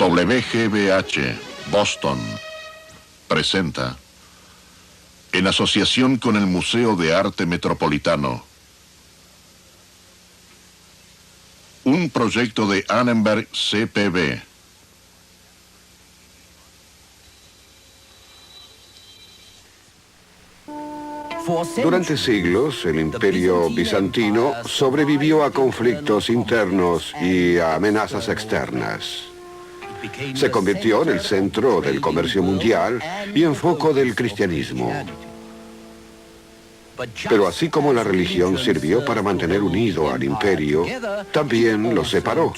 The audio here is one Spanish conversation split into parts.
WGBH, Boston, presenta, en asociación con el Museo de Arte Metropolitano, un proyecto de Annenberg CPB. Durante siglos, el Imperio bizantino sobrevivió a conflictos internos y a amenazas externas. Se convirtió en el centro del comercio mundial y en foco del cristianismo. Pero así como la religión sirvió para mantener unido al imperio, también lo separó.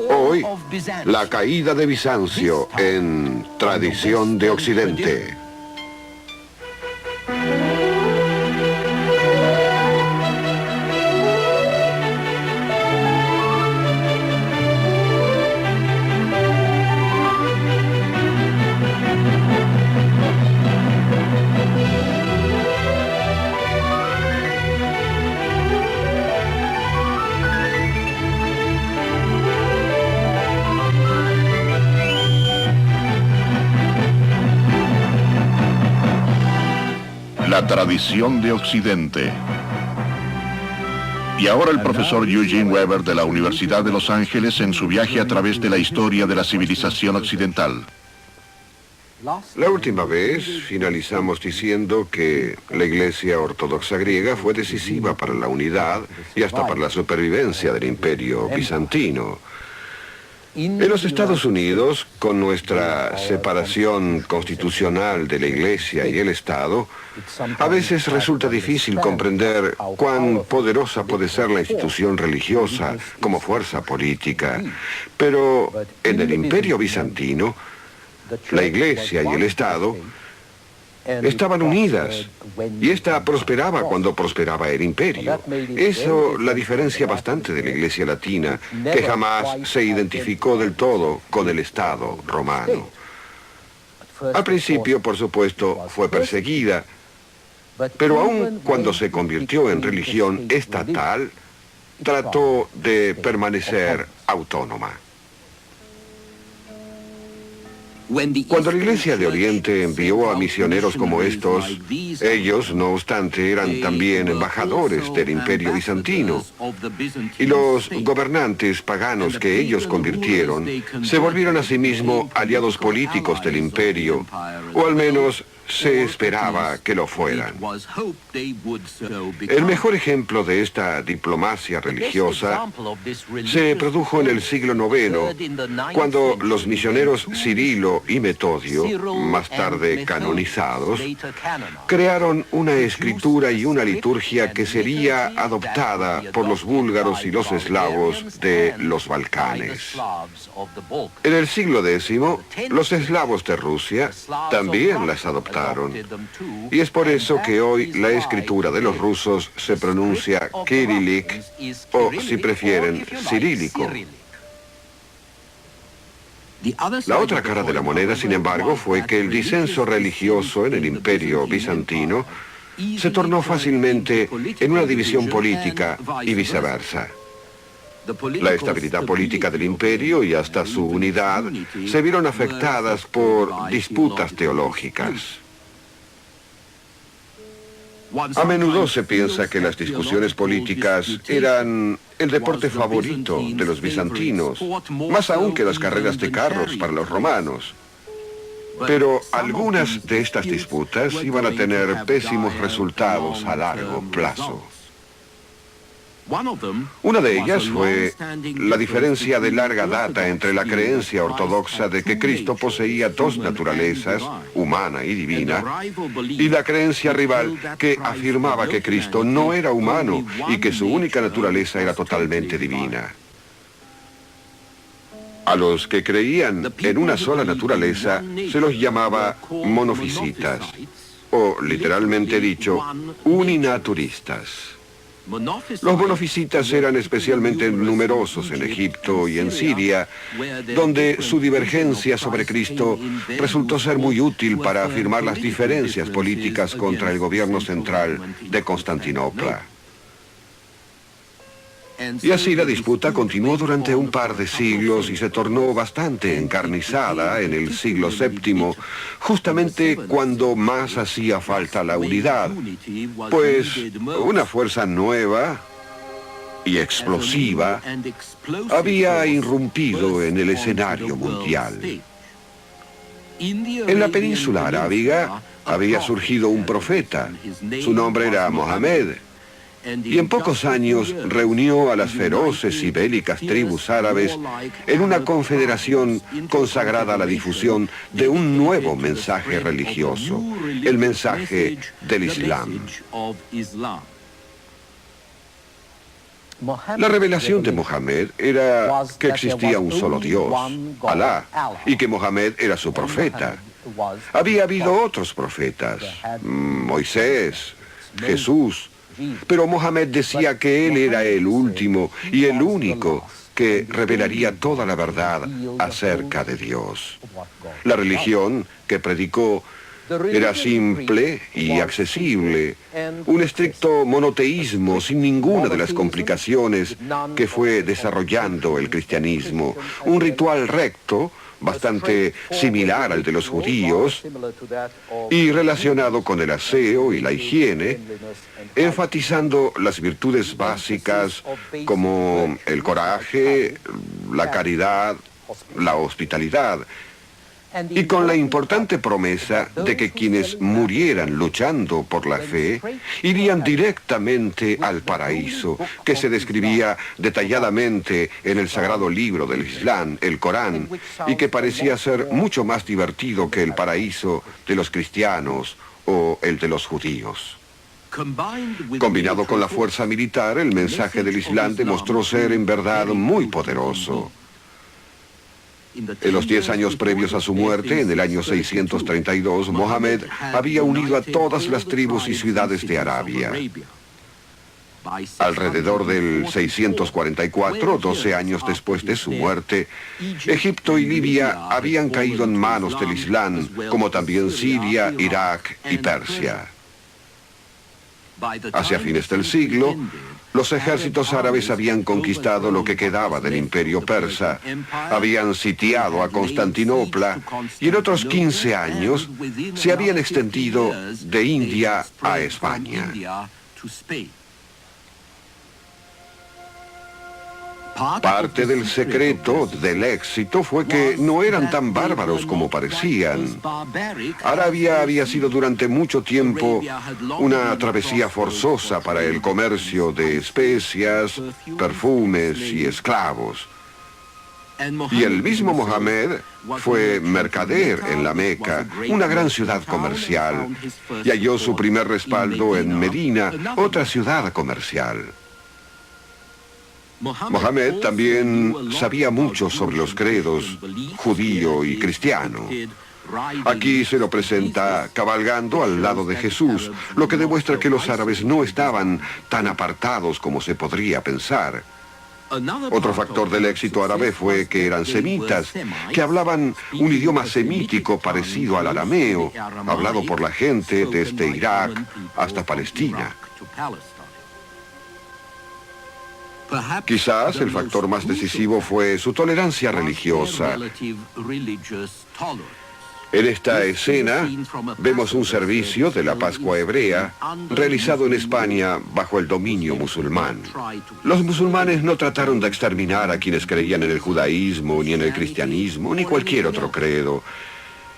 Hoy, la caída de Bizancio en Tradición de Occidente. La tradición de Occidente. Y ahora el profesor Eugene Weber de la Universidad de Los Ángeles en su viaje a través de la historia de la civilización occidental. La última vez finalizamos diciendo que la Iglesia Ortodoxa griega fue decisiva para la unidad y hasta para la supervivencia del Imperio bizantino. En los Estados Unidos, con nuestra separación constitucional de la Iglesia y el Estado, a veces resulta difícil comprender cuán poderosa puede ser la institución religiosa como fuerza política. Pero en el Imperio bizantino, la Iglesia y el Estado estaban unidas, y esta prosperaba cuando prosperaba el imperio. Eso la diferencia bastante de la Iglesia latina, que jamás se identificó del todo con el Estado romano. Al principio, por supuesto, fue perseguida, pero aun cuando se convirtió en religión estatal, trató de permanecer autónoma. Cuando la Iglesia de Oriente envió a misioneros como estos, ellos, no obstante, eran también embajadores del Imperio bizantino. Y los gobernantes paganos que ellos convirtieron se volvieron asimismo aliados políticos del imperio, o al menos se esperaba que lo fueran. El mejor ejemplo de esta diplomacia religiosa se produjo en el siglo IX, cuando los misioneros Cirilo y Metodio, más tarde canonizados, crearon una escritura y una liturgia que sería adoptada por los búlgaros y los eslavos de los Balcanes. En el siglo X, los eslavos de Rusia también las adoptaron. Y es por eso que hoy la escritura de los rusos se pronuncia Kirillik o, si prefieren, cirílico. La otra cara de la moneda, sin embargo, fue que el disenso religioso en el Imperio bizantino se tornó fácilmente en una división política y viceversa. La estabilidad política del imperio y hasta su unidad se vieron afectadas por disputas teológicas. A menudo se piensa que las discusiones políticas eran el deporte favorito de los bizantinos, más aún que las carreras de carros para los romanos. Pero algunas de estas disputas iban a tener pésimos resultados a largo plazo. Una de ellas fue la diferencia de larga data entre la creencia ortodoxa de que Cristo poseía dos naturalezas, humana y divina, y la creencia rival que afirmaba que Cristo no era humano y que su única naturaleza era totalmente divina. A los que creían en una sola naturaleza se los llamaba monofisitas, o literalmente dicho, uninaturistas. Los monofisitas eran especialmente numerosos en Egipto y en Siria, donde su divergencia sobre Cristo resultó ser muy útil para afirmar las diferencias políticas contra el gobierno central de Constantinopla. Y así la disputa continuó durante un par de siglos y se tornó bastante encarnizada en el siglo VII, justamente cuando más hacía falta la unidad, pues una fuerza nueva y explosiva había irrumpido en el escenario mundial. En la península arábiga había surgido un profeta. Su nombre era Mohamed. Y en pocos años reunió a las feroces y bélicas tribus árabes en una confederación consagrada a la difusión de un nuevo mensaje religioso, el mensaje del Islam. La revelación de Mohamed era que existía un solo Dios, Alá, y que Mohamed era su profeta. Había habido otros profetas, Moisés, Jesús, pero Mohamed decía que él era el último y el único que revelaría toda la verdad acerca de Dios. La religión que predicó era simple y accesible, un estricto monoteísmo sin ninguna de las complicaciones que fue desarrollando el cristianismo, un ritual recto, bastante similar al de los judíos, y relacionado con el aseo y la higiene, enfatizando las virtudes básicas como el coraje, la caridad, la hospitalidad, y con la importante promesa de que quienes murieran luchando por la fe irían directamente al paraíso, que se describía detalladamente en el sagrado libro del Islam, el Corán, y que parecía ser mucho más divertido que el paraíso de los cristianos o el de los judíos. Combinado con la fuerza militar, el mensaje del Islam demostró ser en verdad muy poderoso. En los 10 años previos a su muerte, en el año 632, Mohamed había unido a todas las tribus y ciudades de Arabia. Alrededor del 644, 12 años después de su muerte, Egipto y Libia habían caído en manos del Islam, como también Siria, Irak y Persia. Hacia fines del siglo, los ejércitos árabes habían conquistado lo que quedaba del imperio persa, habían sitiado a Constantinopla y en otros 15 años se habían extendido de India a España. Parte del secreto del éxito fue que no eran tan bárbaros como parecían. Arabia había sido durante mucho tiempo una travesía forzosa para el comercio de especias, perfumes y esclavos. Y el mismo Mohamed fue mercader en la Meca, una gran ciudad comercial, y halló su primer respaldo en Medina, otra ciudad comercial. Mohamed también sabía mucho sobre los credos judío y cristiano. Aquí se lo presenta cabalgando al lado de Jesús, lo que demuestra que los árabes no estaban tan apartados como se podría pensar. Otro factor del éxito árabe fue que eran semitas, que hablaban un idioma semítico parecido al arameo, hablado por la gente desde Irak hasta Palestina. Quizás el factor más decisivo fue su tolerancia religiosa. En esta escena vemos un servicio de la Pascua hebrea realizado en España bajo el dominio musulmán. Los musulmanes no trataron de exterminar a quienes creían en el judaísmo, ni en el cristianismo, ni cualquier otro credo.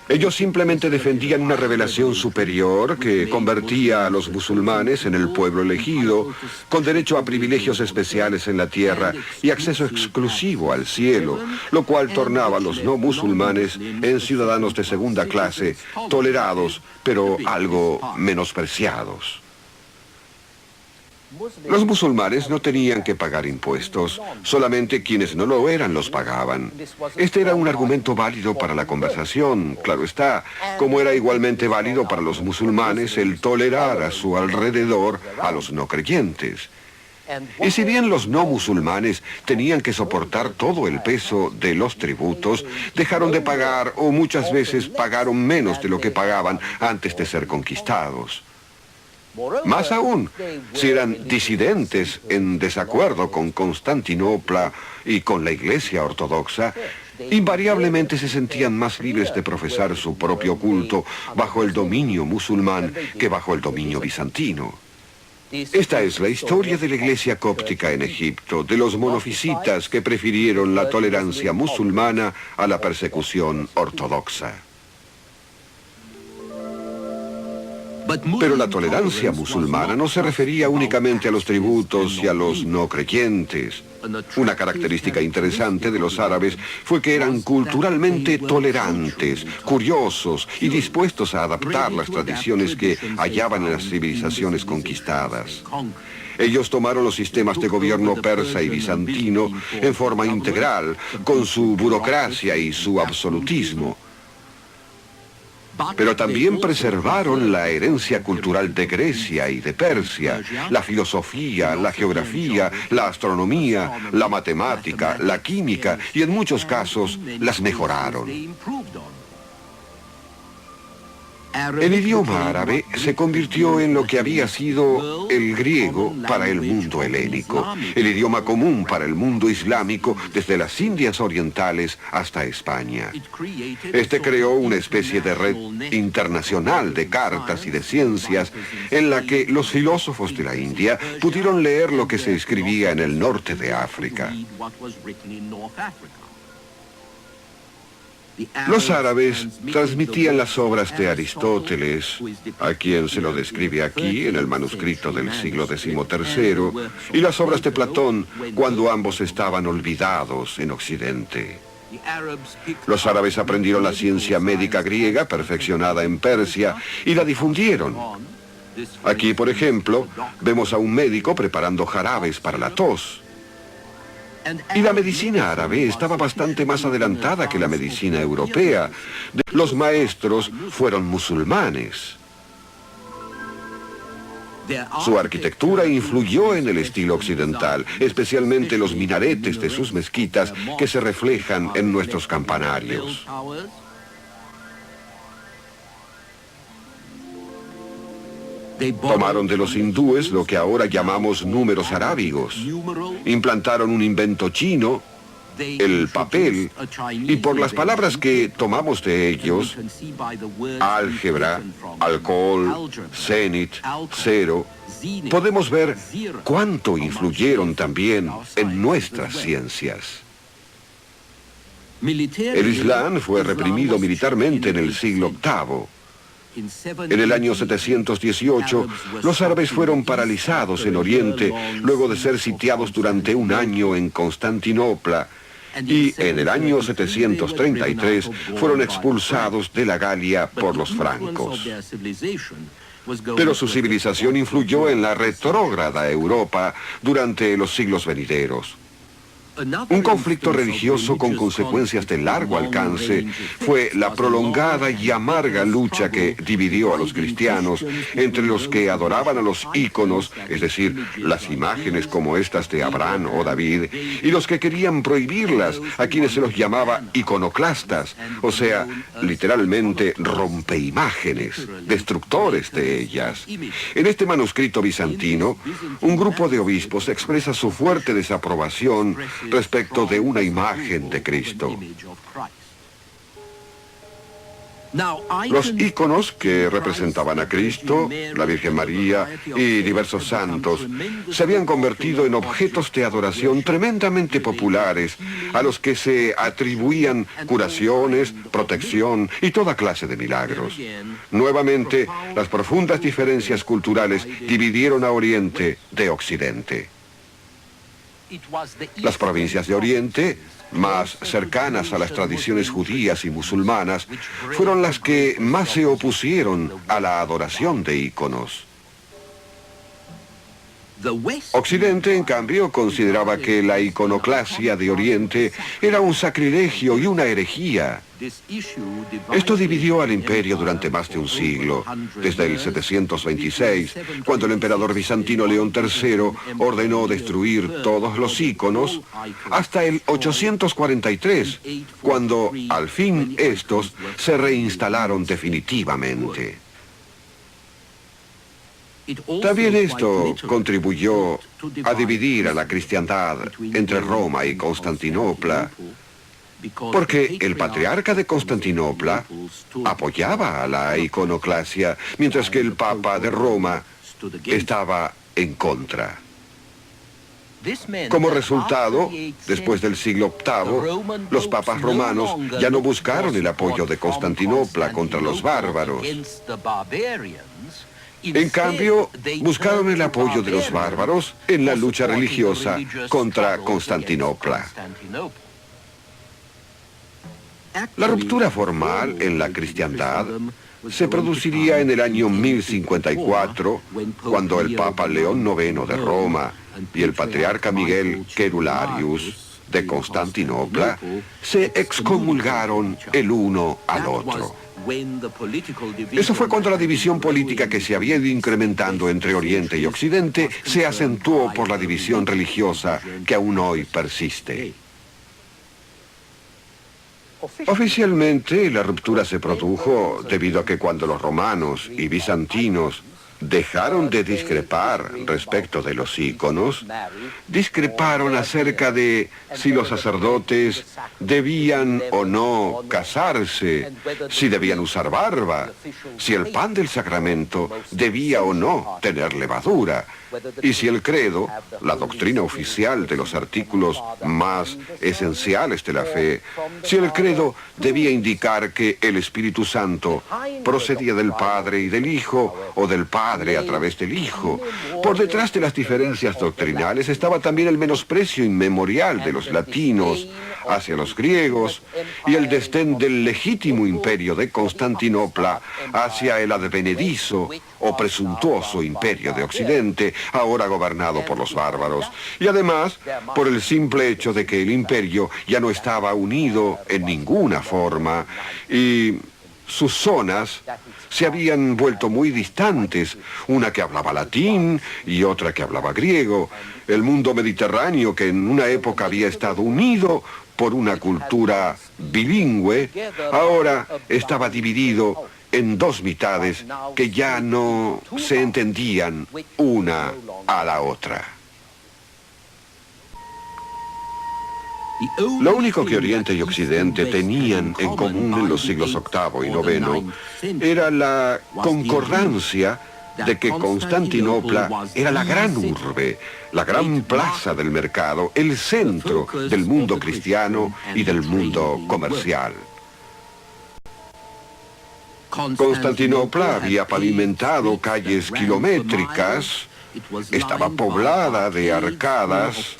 Ellos simplemente defendían una revelación superior que convertía a los musulmanes en el pueblo elegido, con derecho a privilegios especiales en la tierra y acceso exclusivo al cielo, lo cual tornaba a los no musulmanes en ciudadanos de segunda clase, tolerados, pero algo menospreciados. Los musulmanes no tenían que pagar impuestos, solamente quienes no lo eran los pagaban. Este era un argumento válido para la conversación, claro está, como era igualmente válido para los musulmanes el tolerar a su alrededor a los no creyentes. Y si bien los no musulmanes tenían que soportar todo el peso de los tributos, dejaron de pagar o muchas veces pagaron menos de lo que pagaban antes de ser conquistados. Más aún, si eran disidentes en desacuerdo con Constantinopla y con la Iglesia ortodoxa, invariablemente se sentían más libres de profesar su propio culto bajo el dominio musulmán que bajo el dominio bizantino. Esta es la historia de la Iglesia cóptica en Egipto, de los monofisitas que prefirieron la tolerancia musulmana a la persecución ortodoxa. Pero la tolerancia musulmana no se refería únicamente a los tributos y a los no creyentes. Una característica interesante de los árabes fue que eran culturalmente tolerantes, curiosos y dispuestos a adaptar las tradiciones que hallaban en las civilizaciones conquistadas. Ellos tomaron los sistemas de gobierno persa y bizantino en forma integral, con su burocracia y su absolutismo. Pero también preservaron la herencia cultural de Grecia y de Persia, la filosofía, la geografía, la astronomía, la matemática, la química y en muchos casos las mejoraron. El idioma árabe se convirtió en lo que había sido el griego para el mundo helénico, el idioma común para el mundo islámico desde las Indias Orientales hasta España. Este creó una especie de red internacional de cartas y de ciencias en la que los filósofos de la India pudieron leer lo que se escribía en el norte de África. Los árabes transmitían las obras de Aristóteles, a quien se lo describe aquí en el manuscrito del siglo XIII, y las obras de Platón cuando ambos estaban olvidados en Occidente. Los árabes aprendieron la ciencia médica griega perfeccionada en Persia y la difundieron. Aquí, por ejemplo, vemos a un médico preparando jarabes para la tos. Y la medicina árabe estaba bastante más adelantada que la medicina europea. Los maestros fueron musulmanes. Su arquitectura influyó en el estilo occidental, especialmente los minaretes de sus mezquitas que se reflejan en nuestros campanarios. Tomaron de los hindúes lo que ahora llamamos números arábigos. Implantaron un invento chino, el papel, y por las palabras que tomamos de ellos, álgebra, alcohol, cenit, cero, podemos ver cuánto influyeron también en nuestras ciencias. El Islam fue reprimido militarmente en el siglo VIII. En el año 718, los árabes fueron paralizados en Oriente luego de ser sitiados durante un año en Constantinopla y en el año 733 fueron expulsados de la Galia por los francos. Pero su civilización influyó en la retrógrada Europa durante los siglos venideros. Un conflicto religioso con consecuencias de largo alcance fue la prolongada y amarga lucha que dividió a los cristianos entre los que adoraban a los íconos, es decir, las imágenes como estas de Abraham o David, y los que querían prohibirlas, a quienes se los llamaba iconoclastas, o sea, literalmente rompeimágenes, destructores de ellas. En este manuscrito bizantino, un grupo de obispos expresa su fuerte desaprobación respecto de una imagen de Cristo. Los íconos que representaban a Cristo, la Virgen María y diversos santos se habían convertido en objetos de adoración tremendamente populares a los que se atribuían curaciones, protección y toda clase de milagros. Nuevamente, las profundas diferencias culturales dividieron a Oriente de Occidente. Las provincias de Oriente, más cercanas a las tradiciones judías y musulmanas, fueron las que más se opusieron a la adoración de íconos. Occidente, en cambio, consideraba que la iconoclasia de Oriente era un sacrilegio y una herejía. Esto dividió al imperio durante más de un siglo, desde el 726, cuando el emperador bizantino León III ordenó destruir todos los íconos, hasta el 843, cuando al fin estos se reinstalaron definitivamente. También esto contribuyó a dividir a la cristiandad entre Roma y Constantinopla, porque el patriarca de Constantinopla apoyaba a la iconoclasia, mientras que el Papa de Roma estaba en contra. Como resultado, después del siglo VIII, los papas romanos ya no buscaron el apoyo de Constantinopla contra los bárbaros. En cambio, buscaron el apoyo de los bárbaros en la lucha religiosa contra Constantinopla. La ruptura formal en la cristiandad se produciría en el año 1054, cuando el Papa León IX de Roma y el patriarca Miguel Querularius de Constantinopla se excomulgaron el uno al otro. Eso fue cuando la división política que se había ido incrementando entre Oriente y Occidente se acentuó por la división religiosa que aún hoy persiste. Oficialmente, la ruptura se produjo debido a que cuando los romanos y bizantinos dejaron de discrepar respecto de los íconos, discreparon acerca de si los sacerdotes debían o no casarse, si debían usar barba, si el pan del sacramento debía o no tener levadura, y si el credo, la doctrina oficial de los artículos más esenciales de la fe, si el credo debía indicar que el Espíritu Santo procedía del Padre y del Hijo, o del Padre a través del Hijo. Por detrás de las diferencias doctrinales estaba también el menosprecio inmemorial de los latinos hacia los griegos y el desdén del legítimo imperio de Constantinopla hacia el advenedizo o presuntuoso imperio de Occidente, ahora gobernado por los bárbaros, y además por el simple hecho de que el imperio ya no estaba unido en ninguna forma y sus zonas se habían vuelto muy distantes, una que hablaba latín y otra que hablaba griego. El mundo mediterráneo, que en una época había estado unido por una cultura bilingüe, ahora estaba dividido en dos mitades que ya no se entendían una a la otra. Lo único que Oriente y Occidente tenían en común en los siglos VIII y IX era la concordancia de que Constantinopla era la gran urbe, la gran plaza del mercado, el centro del mundo cristiano y del mundo comercial. Constantinopla había pavimentado calles kilométricas, estaba poblada de arcadas,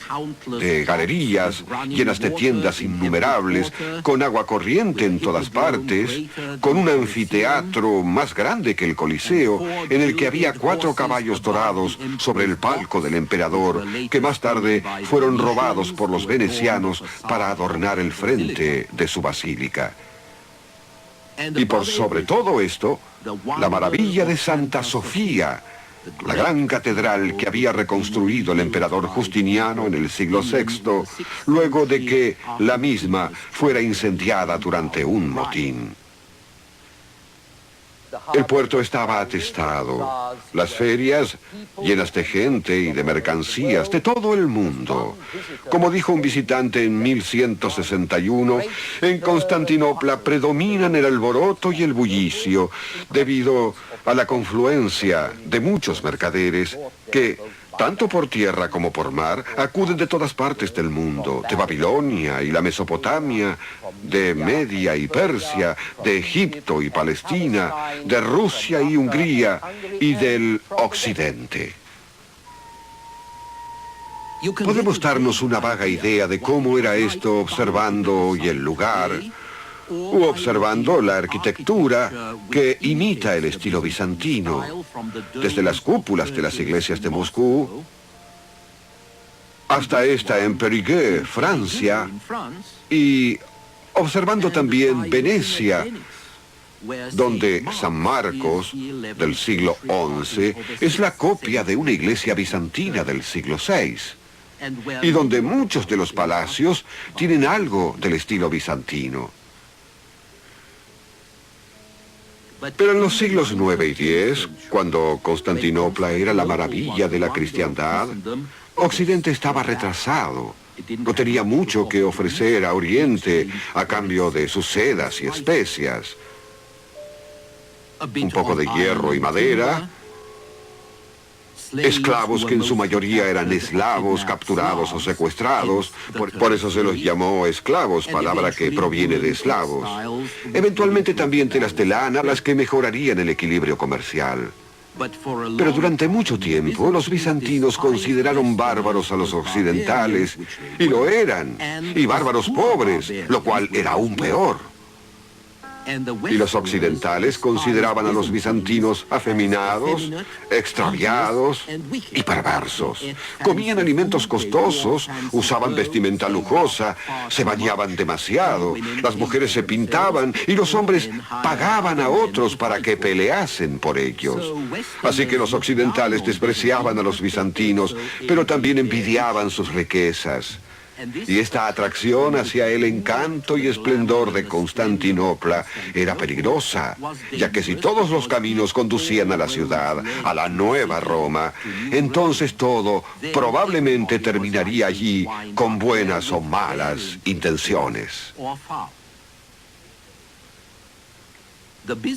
de galerías, llenas de tiendas innumerables, con agua corriente en todas partes, con un anfiteatro más grande que el Coliseo, en el que había 4 caballos dorados sobre el palco del emperador, que más tarde fueron robados por los venecianos para adornar el frente de su basílica. Y por sobre todo esto, la maravilla de Santa Sofía, la gran catedral que había reconstruido el emperador Justiniano en el siglo VI, luego de que la misma fuera incendiada durante un motín. El puerto estaba atestado, las ferias llenas de gente y de mercancías de todo el mundo. Como dijo un visitante en 1161, en Constantinopla predominan el alboroto y el bullicio debido a la confluencia de muchos mercaderes que, tanto por tierra como por mar, acuden de todas partes del mundo, de Babilonia y la Mesopotamia, de Media y Persia, de Egipto y Palestina, de Rusia y Hungría y del Occidente. Podemos darnos una vaga idea de cómo era esto observando hoy el lugar, u observando la arquitectura que imita el estilo bizantino, desde las cúpulas de las iglesias de Moscú hasta esta en Périgueux, Francia, y observando también Venecia, donde San Marcos, del siglo XI, es la copia de una iglesia bizantina del siglo VI, y donde muchos de los palacios tienen algo del estilo bizantino. Pero en los siglos IX y X, cuando Constantinopla era la maravilla de la cristiandad, Occidente estaba retrasado. No tenía mucho que ofrecer a Oriente a cambio de sus sedas y especias. Un poco de hierro y madera, esclavos que en su mayoría eran eslavos capturados o secuestrados, por eso se los llamó esclavos, palabra que proviene de eslavos. Eventualmente también telas de lana, las que mejorarían el equilibrio comercial. Pero durante mucho tiempo los bizantinos consideraron bárbaros a los occidentales, y lo eran, y bárbaros pobres, lo cual era aún peor. Y los occidentales consideraban a los bizantinos afeminados, extraviados y perversos. Comían alimentos costosos, usaban vestimenta lujosa, se bañaban demasiado, las mujeres se pintaban y los hombres pagaban a otros para que peleasen por ellos. Así que los occidentales despreciaban a los bizantinos, pero también envidiaban sus riquezas. Y esta atracción hacia el encanto y esplendor de Constantinopla era peligrosa, ya que si todos los caminos conducían a la ciudad, a la nueva Roma, entonces todo probablemente terminaría allí con buenas o malas intenciones.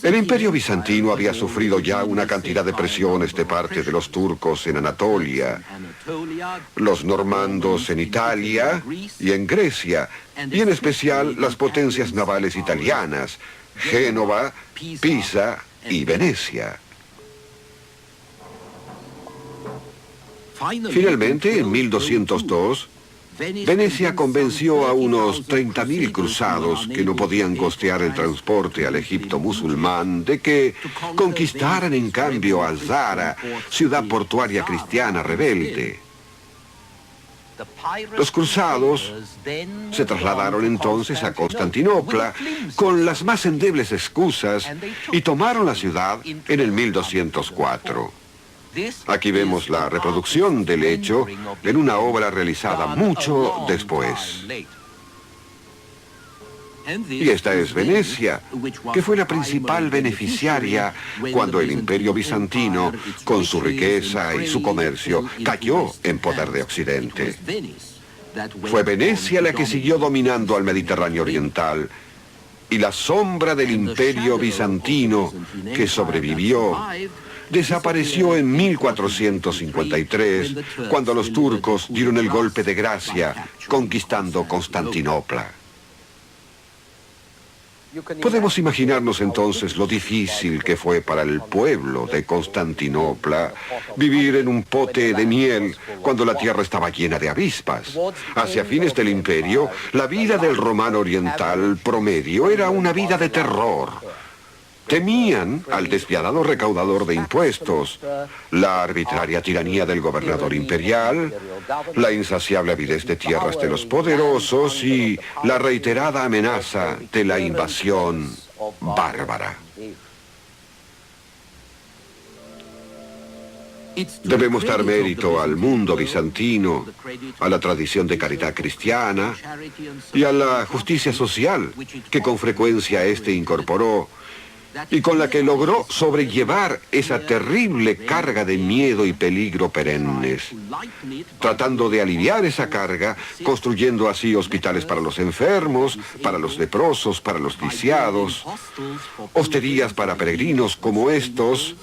El imperio bizantino había sufrido ya una cantidad de presiones de parte de los turcos en Anatolia, los normandos en Italia y en Grecia, y en especial las potencias navales italianas, Génova, Pisa y Venecia. Finalmente, en 1202, Venecia convenció a unos 30.000 cruzados que no podían costear el transporte al Egipto musulmán de que conquistaran en cambio a Zara, ciudad portuaria cristiana rebelde. Los cruzados se trasladaron entonces a Constantinopla con las más endebles excusas y tomaron la ciudad en el 1204. Aquí vemos la reproducción del hecho en una obra realizada mucho después. Y esta es Venecia, que fue la principal beneficiaria cuando el Imperio Bizantino, con su riqueza y su comercio, cayó en poder de Occidente. Fue Venecia la que siguió dominando al Mediterráneo oriental, y la sombra del Imperio Bizantino, que sobrevivió, desapareció en 1453, cuando los turcos dieron el golpe de gracia, conquistando Constantinopla. Podemos imaginarnos entonces lo difícil que fue para el pueblo de Constantinopla vivir en un pote de miel cuando la tierra estaba llena de avispas. Hacia fines del imperio, la vida del romano oriental promedio era una vida de terror. Temían al despiadado recaudador de impuestos, la arbitraria tiranía del gobernador imperial, la insaciable avidez de tierras de los poderosos y la reiterada amenaza de la invasión bárbara. Debemos dar mérito al mundo bizantino, a la tradición de caridad cristiana y a la justicia social que con frecuencia éste incorporó, y con la que logró sobrellevar esa terrible carga de miedo y peligro perennes, tratando de aliviar esa carga, construyendo así hospitales para los enfermos, para los leprosos, para los lisiados, hosterías para peregrinos como estos,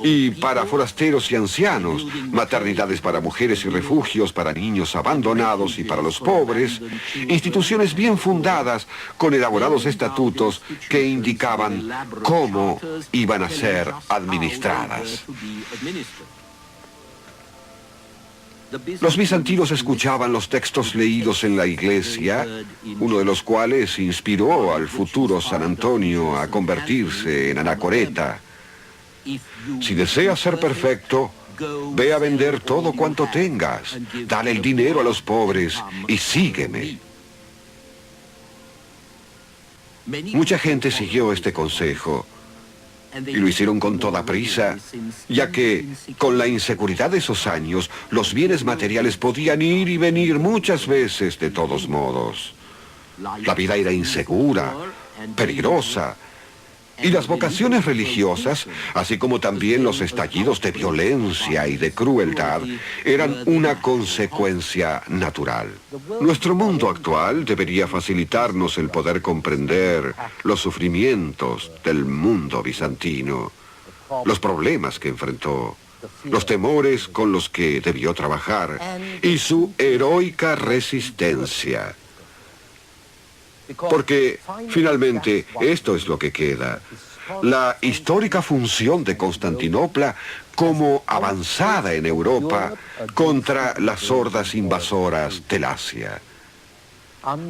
y para forasteros y ancianos, maternidades para mujeres y refugios para niños abandonados y para los pobres, instituciones bien fundadas con elaborados estatutos que indicaban cómo iban a ser administradas. Los bizantinos escuchaban los textos leídos en la iglesia, uno de los cuales inspiró al futuro San Antonio a convertirse en anacoreta. Si deseas ser perfecto, ve a vender todo cuanto tengas, dale el dinero a los pobres y sígueme. Mucha gente siguió este consejo y lo hicieron con toda prisa, ya que con la inseguridad de esos años, los bienes materiales podían ir y venir muchas veces de todos modos. La vida era insegura, peligrosa, Y las vocaciones religiosas, así como también los estallidos de violencia y de crueldad, eran una consecuencia natural. Nuestro mundo actual debería facilitarnos el poder comprender los sufrimientos del mundo bizantino, los problemas que enfrentó, los temores con los que debió trabajar y su heroica resistencia. Porque, finalmente, esto es lo que queda. La histórica función de Constantinopla como avanzada en Europa contra las hordas invasoras del Asia.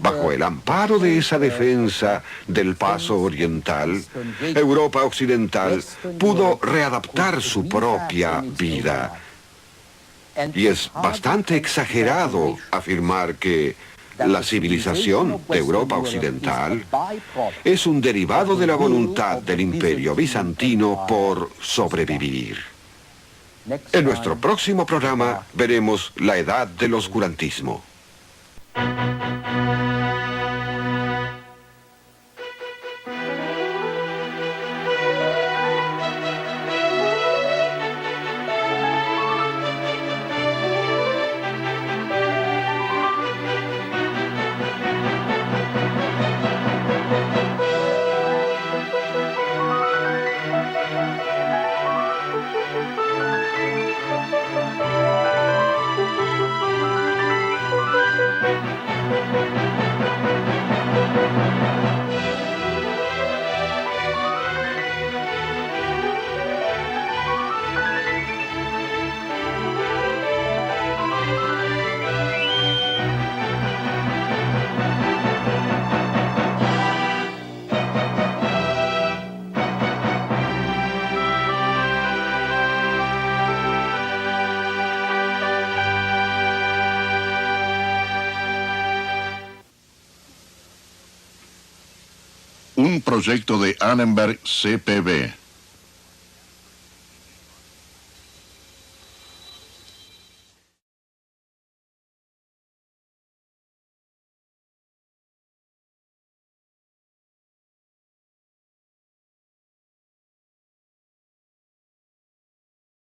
Bajo el amparo de esa defensa del paso oriental, Europa occidental pudo readaptar su propia vida. Y es bastante exagerado afirmar que la civilización de Europa occidental es un derivado de la voluntad del Imperio bizantino por sobrevivir. En nuestro próximo programa veremos la edad del oscurantismo. Un proyecto de Annenberg CPB.